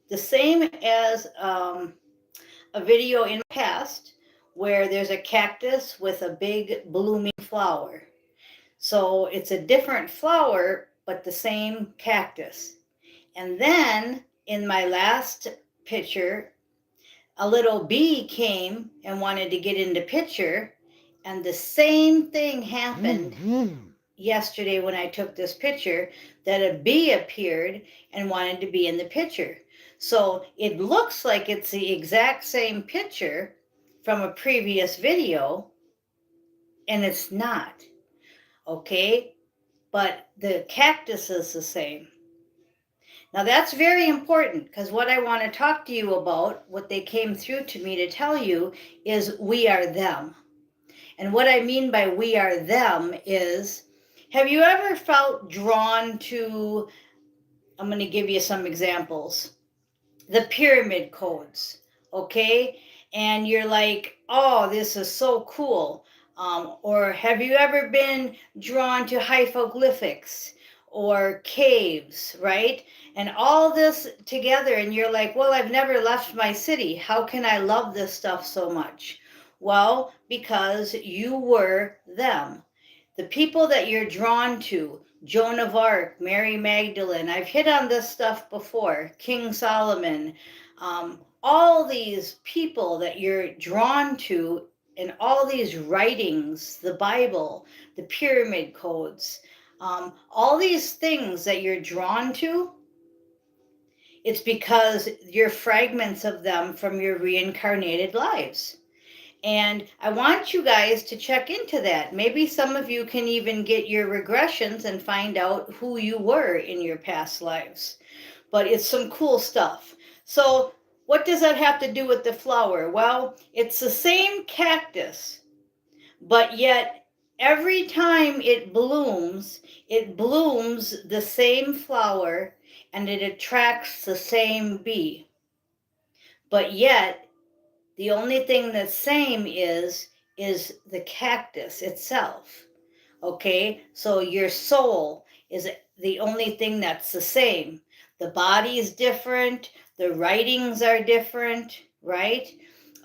the same as a video in the past where there's a cactus with a big blooming flower. So it's a different flower, but the same cactus. And then in my last picture, a little bee came and wanted to get in the picture, and the same thing happened yesterday when I took this picture, that a bee appeared and wanted to be in the picture. So it looks like it's the exact same picture from a previous video, and it's not. Okay, but the cactus is the same. Now that's very important, because what I want to talk to you about, what they came through to me to tell you, is we are them. And what I mean by we are them is, have you ever felt drawn to, I'm going to give you some examples, the pyramid codes, okay? And you're like, oh, this is so cool. Or have you ever been drawn to hieroglyphics or caves, right? And all this together, and you're like, well, I've never left my city. How can I love this stuff so much? Well, because you were them. The people that you're drawn to, Joan of Arc, Mary Magdalene, I've hit on this stuff before, King Solomon, all these people that you're drawn to, and all these writings, the Bible, the pyramid codes, all these things that you're drawn to, it's because you're fragments of them from your reincarnated lives. And I want you guys to check into that. Maybe some of you can even get your regressions and find out who you were in your past lives. But it's some cool stuff. So what does that have to do with the flower? Well, it's the same cactus, but yet every time it blooms the same flower, and it attracts the same bee. But yet the only thing that's same is the cactus itself. Okay? So your soul is the only thing that's the same. The body is different, the writings are different, right?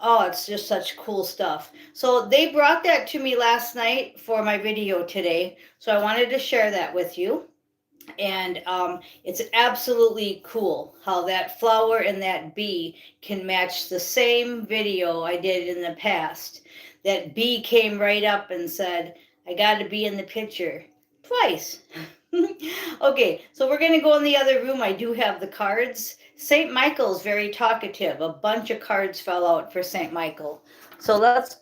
Oh, it's just such cool stuff. So they brought that to me last night for my video today. So I wanted to share that with you. And it's absolutely cool how that flower and that bee can match the same video I did in the past. That bee came right up and said, I got to be in the picture twice. Okay, so we're going to go in the other room. I do have the cards. St. Michael's very talkative. A bunch of cards fell out for St. Michael. So let's.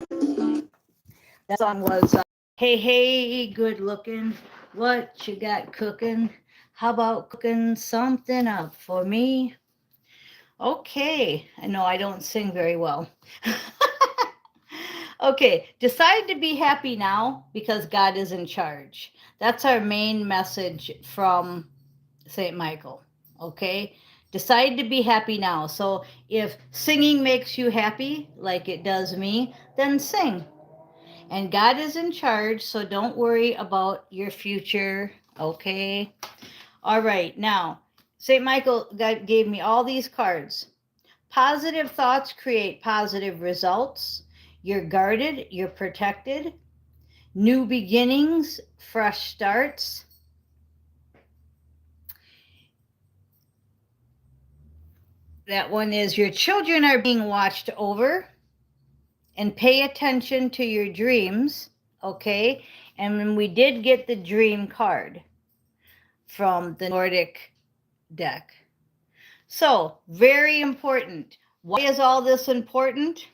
That song was Hey, hey, good looking, what you got cooking? How about cooking something up for me? Okay, I know I don't sing very well. Okay, decide to be happy now because God is in charge. That's our main message from St. Michael. Okay, decide to be happy now. So if singing makes you happy, like it does me, then sing. And God is in charge, so don't worry about your future, okay? All right, now, St. Michael gave me all these cards. Positive thoughts create positive results. You're guarded, you're protected. New beginnings, fresh starts. That one is your children are being watched over. And pay attention to your dreams, okay? And when we did get the dream card from the Nordic deck. So, very important. Why is all this important?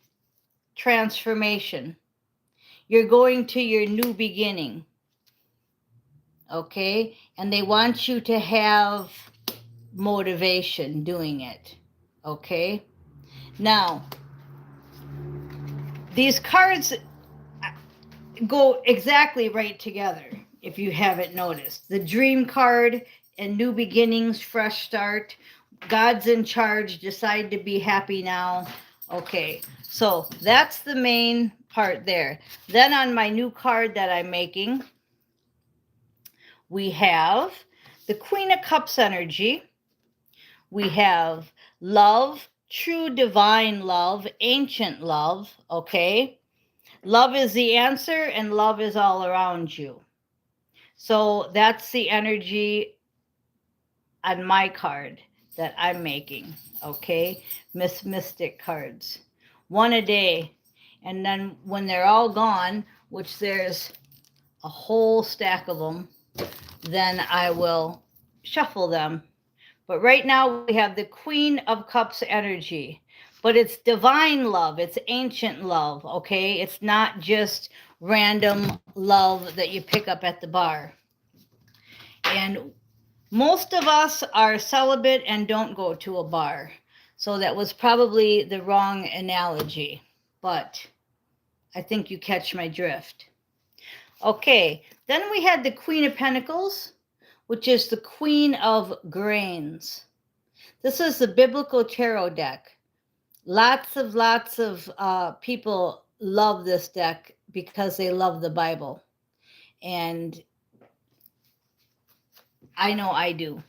Transformation. You're going to your new beginning, okay? And they want you to have motivation doing it, okay? Now, these cards go exactly right together, if you haven't noticed. The dream card and new beginnings, fresh start. God's in charge, decide to be happy now. Okay, so that's the main part there. Then on my new card that I'm making, we have the Queen of Cups energy, we have love, true divine love, ancient love, okay? Love is the answer and love is all around you. So that's the energy on my card that I'm making, okay? Miss Mystic cards. One a day. And then when they're all gone, which there's a whole stack of them, then I will shuffle them. But right now we have the Queen of Cups energy. But it's divine love, it's ancient love, okay? It's not just random love that you pick up at the bar. And most of us are celibate and don't go to a bar. So that was probably the wrong analogy, but I think you catch my drift. Okay, then we had the Queen of Pentacles, which is the Queen of Grains. This is the biblical tarot deck. Lots of people love this deck because they love the Bible. And I know I do.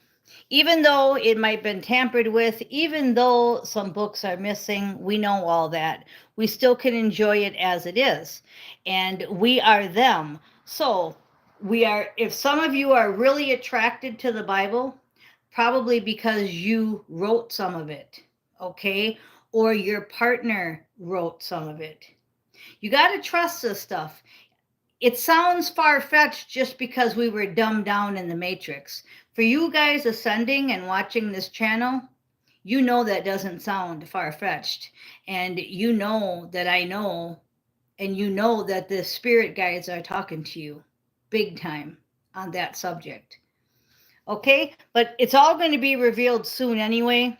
Even though it might have been tampered with, even though some books are missing, we know all that. We still can enjoy it as it is. And we are them. So we are, if some of you are really attracted to the Bible, probably because you wrote some of it, okay? Or your partner wrote some of it. You got to trust this stuff. It sounds far-fetched just because we were dumbed down in the Matrix. For you guys ascending and watching this channel, you know that doesn't sound far-fetched. And you know that I know, and you know that the spirit guides are talking to you big time on that subject. Okay, but it's all going to be revealed soon anyway.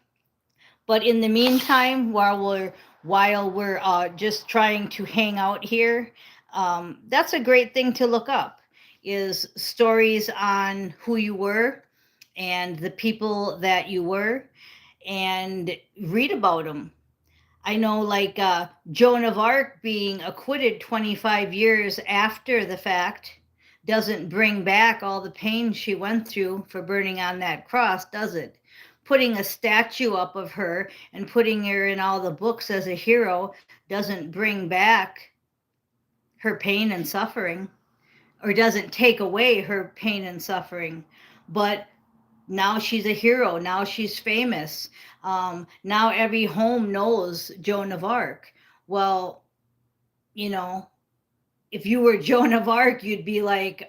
But in the meantime, while we're just trying to hang out here, that's a great thing to look up, is stories on who you were and the people that you were, and read about them. I know, like Joan of Arc being acquitted 25 years after the fact doesn't bring back all the pain she went through for burning on that cross, does it? Putting a statue up of her and putting her in all the books as a hero doesn't bring back her pain and suffering, or doesn't take away her pain and suffering. But now she's a hero. Now she's famous. Now every home knows Joan of Arc. Well, you know, if you were Joan of Arc, you'd be like,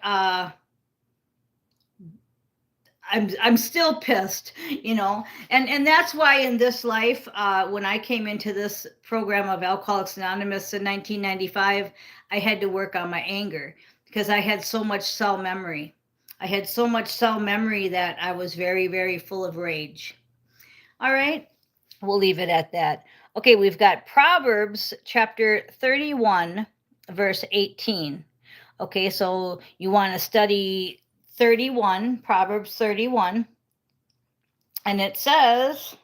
I'm still pissed, you know, and that's why in this life, when I came into this program of Alcoholics Anonymous in 1995, I had to work on my anger because I had so much cell memory. I had so much cell memory that I was very, very full of rage. All right, we'll leave it at that. Okay, we've got Proverbs chapter 31, verse 18. Okay, so you want to study 31, Proverbs 31, and it says,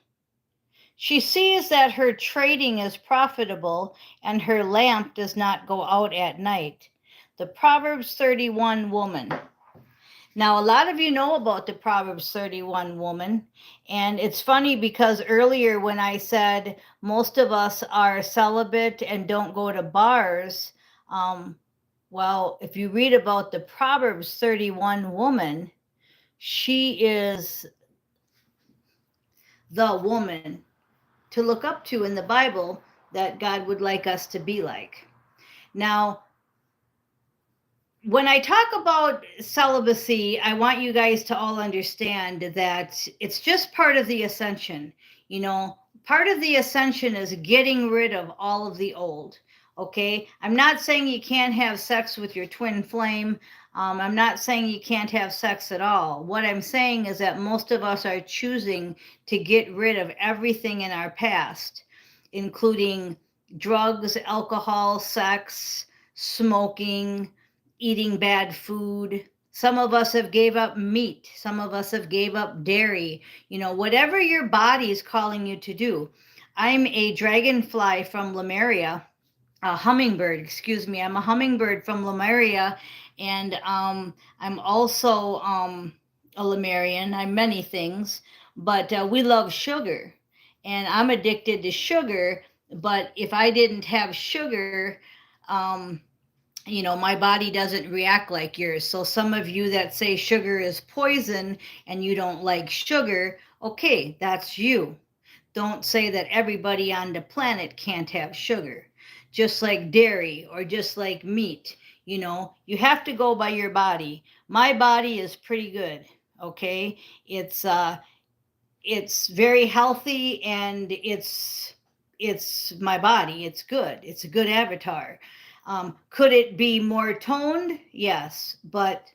she sees that her trading is profitable and her lamp does not go out at night. The Proverbs 31 woman. Now, a lot of you know about the Proverbs 31 woman, and it's funny because earlier when I said most of us are celibate and don't go to bars, well, if you read about the Proverbs 31 woman, she is the woman to look up to in the Bible that God would like us to be like. Now, when I talk about celibacy, I want you guys to all understand that it's just part of the ascension. You know, part of the ascension is getting rid of all of the old. Okay, I'm not saying you can't have sex with your twin flame. I'm not saying you can't have sex at all. What I'm saying is that most of us are choosing to get rid of everything in our past, including drugs, alcohol, sex, smoking, eating bad food. Some of us have gave up meat. Some of us have gave up dairy. You know, whatever your body is calling you to do. I'm a dragonfly from Lemuria. A hummingbird, excuse me. I'm a hummingbird from Lemuria, and I'm also a Lemurian. I'm many things, but we love sugar. And I'm addicted to sugar. But if I didn't have sugar, um, my body doesn't react like yours. So some of you that say sugar is poison and you don't like sugar, okay, that's you. Don't say that everybody on the planet can't have sugar, just like dairy or just like meat. You have to go by your body. My body is pretty good, okay? It's very healthy, and it's my body. It's good. It's a good avatar. Could it be more toned? Yes, but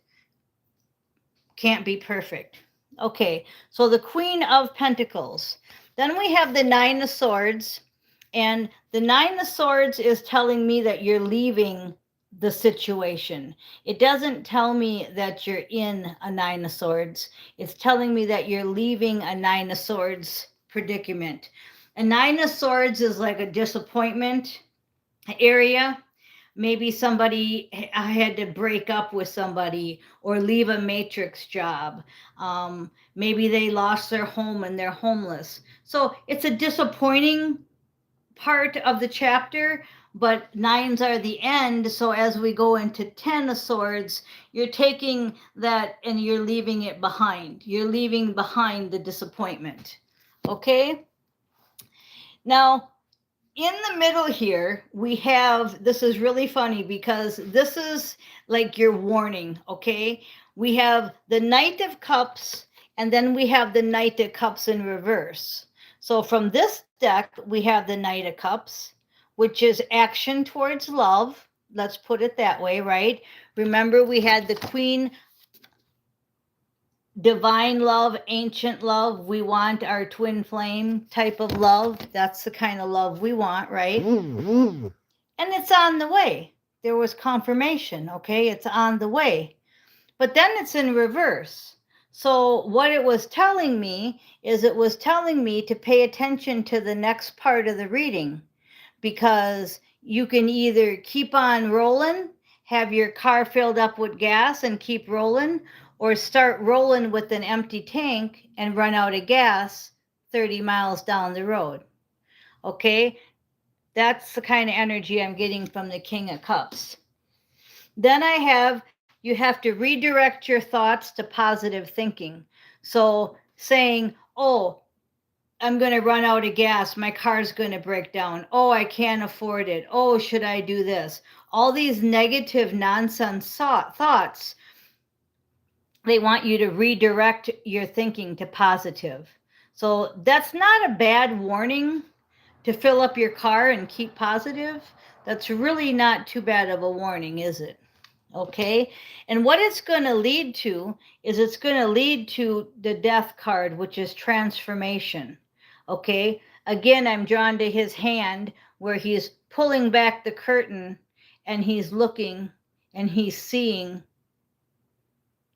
can't be perfect. Okay, so the Queen of Pentacles. Then we have the Nine of Swords, and the Nine of Swords is telling me that you're leaving the situation. It doesn't tell me that you're in a Nine of Swords. It's telling me that you're leaving a Nine of Swords predicament. A Nine of Swords is like a disappointment area. Maybe somebody had to break up with somebody or leave a matrix job. Maybe they lost their home and they're homeless. So it's a disappointing part of the chapter, but nines are the end. So as we go into 10 of Swords, you're taking that and you're leaving it behind. You're leaving behind the disappointment. Okay? Now, in the middle here, we have, this is really funny because this is like your warning, okay? We have the Knight of Cups, and then we have the Knight of Cups in reverse. So from this deck, we have the Knight of Cups, which is action towards love. Let's put it that way, right? Remember, we had the Queen, divine love, ancient love. We want our twin flame type of love. That's the kind of love we want, right? And it's on the way. There was confirmation, okay? It's on the way. But then it's in reverse. So what it was telling me is it was telling me to pay attention to the next part of the reading, because you can either keep on rolling, have your car filled up with gas and keep rolling, or start rolling with an empty tank and run out of gas 30 miles down the road. Okay? That's the kind of energy I'm getting from the King of Cups. Then I have, you have to redirect your thoughts to positive thinking. So saying, oh, I'm going to run out of gas. My car's going to break down. Oh, I can't afford it. Oh, should I do this? All these negative nonsense thoughts, they want you to redirect your thinking to positive. So that's not a bad warning to fill up your car and keep positive. That's really not too bad of a warning, is it? Okay, and what it's going to lead to is it's going to lead to the Death card, which is transformation. Okay, again, I'm drawn to his hand where he's pulling back the curtain and he's looking and he's seeing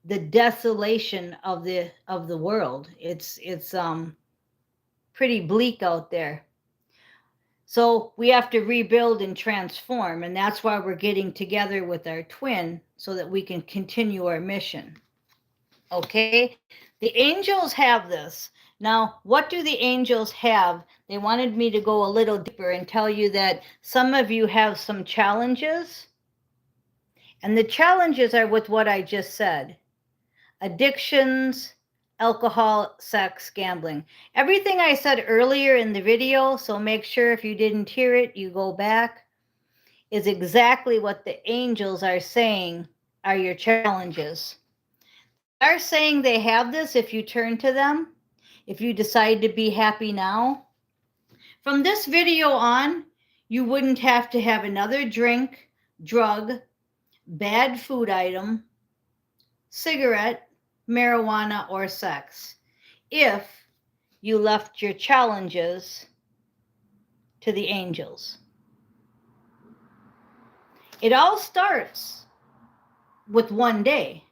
the desolation of the world. It's pretty bleak out there. So we have to rebuild and transform, and that's why we're getting together with our twin so that we can continue our mission. Okay, the angels have this. Now, what do the angels have? They wanted me to go a little deeper and tell you that some of you have some challenges, and the challenges are with what I just said: addictions, alcohol, sex, gambling. Everything I said earlier in the video, so make sure if you didn't hear it, you go back, is exactly what the angels are saying are your challenges. They are saying they have this if you turn to them, if you decide to be happy now. From this video on, you wouldn't have to have another drink, drug, bad food item, cigarette, marijuana, or sex if you left your challenges to the angels. It all starts with one day.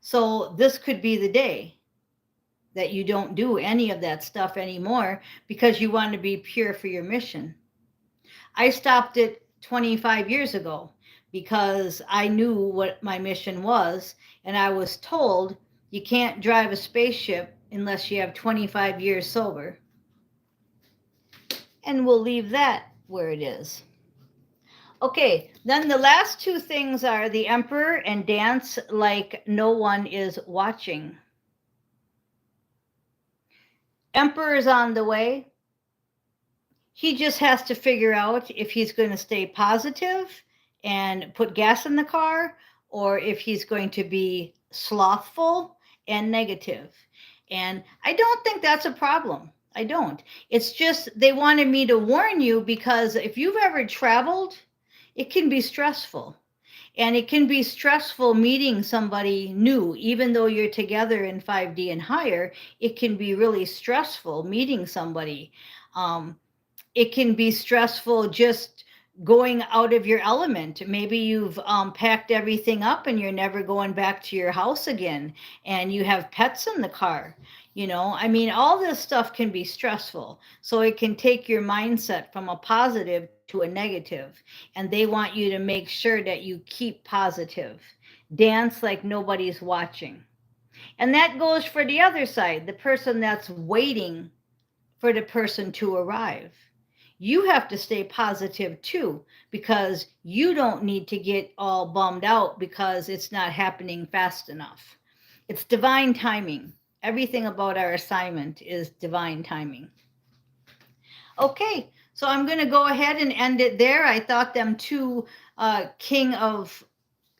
So this could be the day that you don't do any of that stuff anymore because you want to be pure for your mission. I stopped it 25 years ago because I knew what my mission was, and I was told You can't drive a spaceship unless you have 25 years sober. And we'll leave that where it is. Okay, then the last two things are the emperor and dance like no one is watching. Emperor is on the way. He just has to figure out if he's going to stay positive and put gas in the car, or if he's going to be slothful and negative. And I don't think that's a problem. I don't. It's just they wanted me to warn you, because if you've ever traveled, it can be stressful. And it can be stressful meeting somebody new, even though you're together in 5D and higher. It can be really stressful meeting somebody. It can be stressful just going out of your element. Maybe you've packed everything up and you're never going back to your house again, and you have pets in the car. You know, I mean, all this stuff can be stressful. So it can take your mindset from a positive to a negative. And they want you to make sure that you keep positive. Dance like nobody's watching. And that goes for the other side, the person that's waiting for the person to arrive. You have to stay positive too, because you don't need to get all bummed out because it's not happening fast enough. It's divine timing. Everything about our assignment is divine timing. Okay, so I'm going to go ahead and end it there. I thought them two King of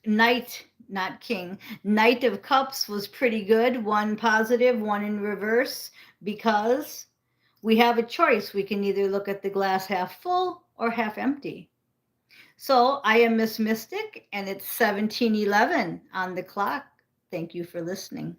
Knight, not King, Knight of Cups was pretty good. One positive, one in reverse, because we have a choice. We can either look at the glass half full or half empty. So I am Miss Mystic, and it's 17:11 on the clock. Thank you for listening.